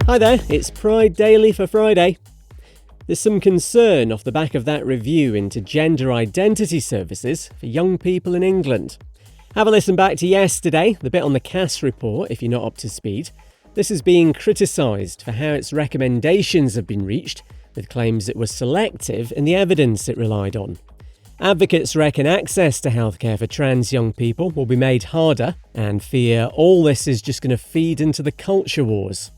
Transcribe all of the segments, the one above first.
Hi there, it's Pride Daily for Friday. There's some concern off the back of that review into gender identity services for young people in England. Have a listen back to yesterday, the bit on the Cass report if you're not up to speed. This is being criticised for how its recommendations have been reached, with claims it was selective in the evidence it relied on. Advocates reckon access to healthcare for trans young people will be made harder and fear all this is just going to feed into the culture wars.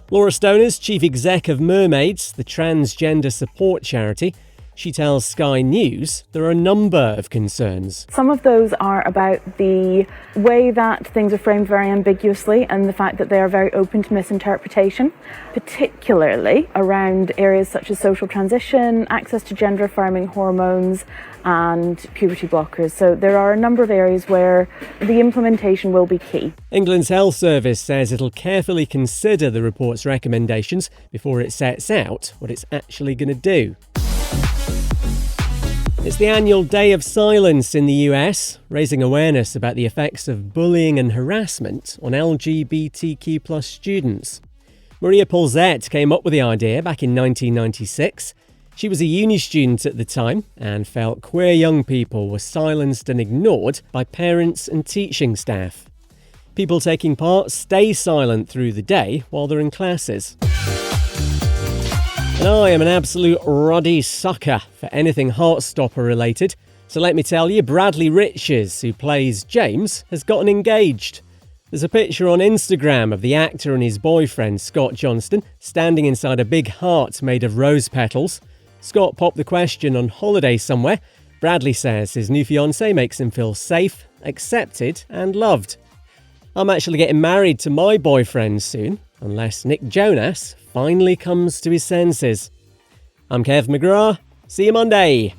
Laura Stoner's chief exec of Mermaids, the transgender support charity, she tells Sky News there are a number of concerns. Some of those are about the way that things are framed very ambiguously and the fact that they are very open to misinterpretation, particularly around areas such as social transition, access to gender-affirming hormones and puberty blockers. So there are a number of areas where the implementation will be key. England's Health Service says it'll carefully consider the report's recommendations before it sets out what it's actually going to do. It's the annual Day of Silence in the US, raising awareness about the effects of bullying and harassment on LGBTQ+ students. Maria Paulzette came up with the idea back in 1996. She was a uni student at the time and felt queer young people were silenced and ignored by parents and teaching staff. People taking part stay silent through the day while they're in classes. And I am an absolute ruddy sucker for anything Heartstopper related, so let me tell you, Bradley Riches, who plays James, has gotten engaged. There's a picture on Instagram of the actor and his boyfriend, Scott Johnston, standing inside a big heart made of rose petals. Scott popped the question on holiday somewhere. Bradley says his new fiancée makes him feel safe, accepted and loved. I'm actually getting married to my boyfriend soon, unless Nick Jonas finally comes to his senses. I'm Kev McGrath. See you Monday.